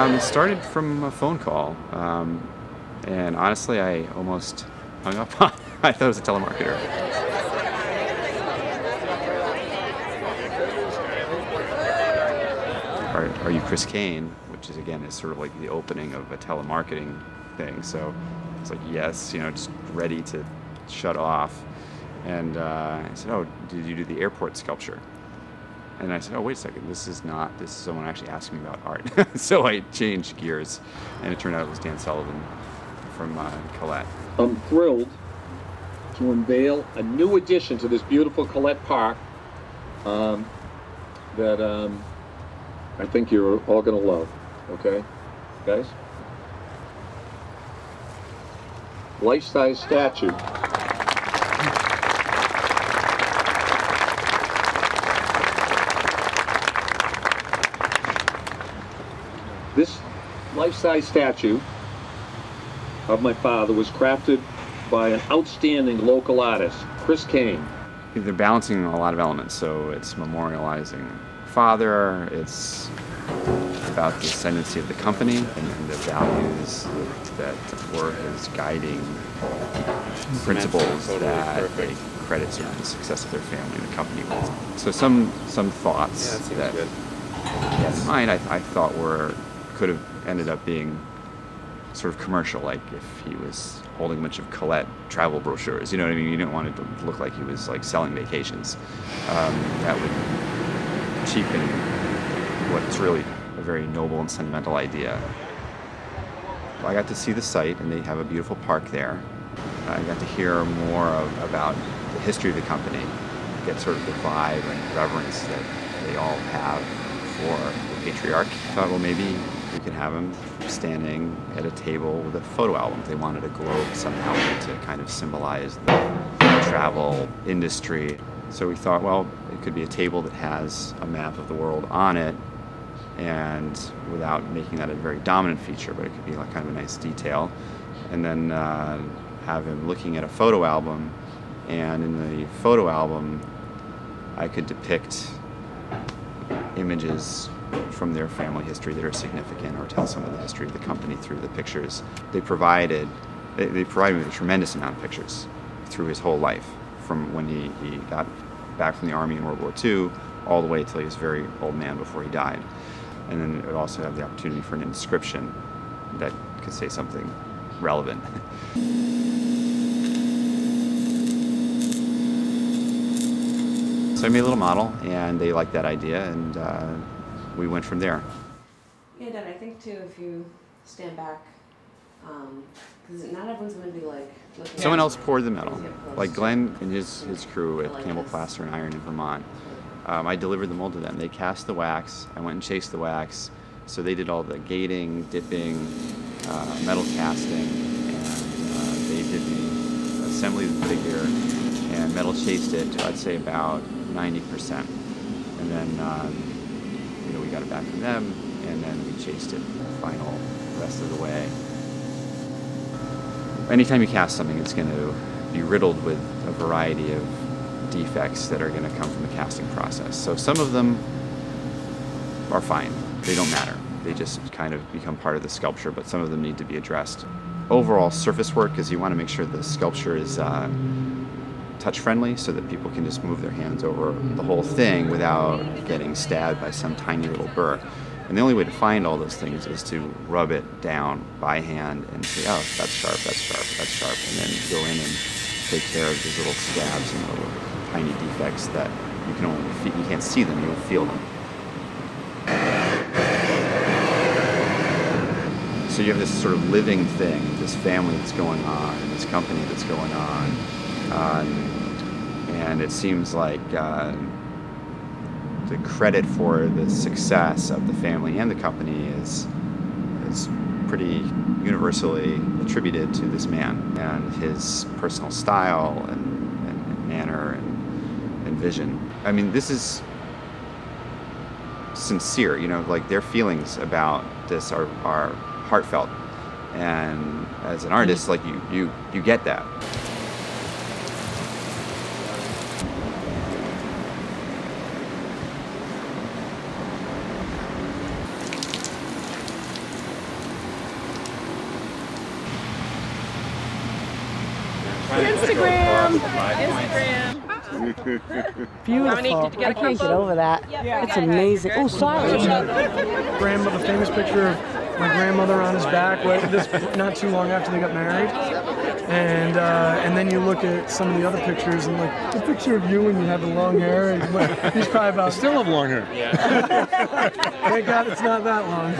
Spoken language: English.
It started from a phone call, and honestly, I almost hung up on it. I thought it was a telemarketer. Are you Chris Kane? Which is, again, is sort of like the opening of a telemarketing thing. So it's like, yes, you know, just ready to shut off. And I said, oh, did you do the airport sculpture? And I said, oh, wait a second, this is someone actually asking me about art. So I changed gears, and it turned out it was Dan Sullivan from Collette. I'm thrilled to unveil a new addition to this beautiful Collette Park that I think you're all going to love, okay, guys? Life-size statue. This life-size statue of my father was crafted by an outstanding local artist, Chris Kane. They're balancing a lot of elements, so it's memorializing father, it's about the ascendancy of the company and the values that were his guiding principles that they credit sort of the success of their family and the company with. So some thoughts that mine I thought could have ended up being sort of commercial, like if he was holding a bunch of Collette travel brochures, you know what I mean? You didn't want it to look like he was like selling vacations. That would cheapen what's really a very noble and sentimental idea. I got to see the site, and they have a beautiful park there. I got to hear more about the history of the company, get sort of the vibe and reverence that they all have for the patriarch. I thought, well, maybe we could have him standing at a table with a photo album. They wanted a globe somehow to kind of symbolize the travel industry. So we thought, well, it could be a table that has a map of the world on it, and without making that a very dominant feature, but it could be like kind of a nice detail. And then have him looking at a photo album, and in the photo album, I could depict images from their family history that are significant, or tell some of the history of the company through the pictures. They provided me with a tremendous amount of pictures through his whole life, from when he got back from the Army in World War II all the way till he was a very old man before he died. And then it would also have the opportunity for an inscription that could say something relevant. So I made a little model, and they liked that idea, and we went from there. Yeah, Dan, I think too, if you stand back, because not everyone's going to be like looking. Someone else poured the metal, like Glenn and his crew at Campbell Plaster and Iron in Vermont. I delivered the mold to them. They cast the wax. I went and chased the wax. So they did all the gating, dipping, metal casting, and they did the assembly of the figure, and metal chased it to, I'd say, about 90%. And then we got it back from them, and then we chased it the final rest of the way. Anytime you cast something, it's going to be riddled with a variety of defects that are going to come from the casting process. So some of them are fine. They don't matter. They just kind of become part of the sculpture, but some of them need to be addressed. Overall surface work is you want to make sure the sculpture is touch-friendly, so that people can just move their hands over the whole thing without getting stabbed by some tiny little burr. And the only way to find all those things is to rub it down by hand and say, oh, that's sharp, that's sharp, that's sharp, and then go in and take care of these little scabs and little tiny defects that you can only you can't see them, you don't feel them. So you have this sort of living thing, this family that's going on, and this company that's going on, and it seems like the credit for the success of the family and the company is pretty universally attributed to this man and his personal style and manner and vision. I mean, this is sincere, you know, like their feelings about this are heartfelt, and as an artist, like you get that. Instagram. Beautiful. I can't get over that. It's amazing. Oh, sorry. Grandmother, famous picture of my grandmother on his back, not too long after they got married. And then you look at some of the other pictures, and like the picture of you when you had the long hair, and he's probably about. I still have long hair. Thank God it's not that long.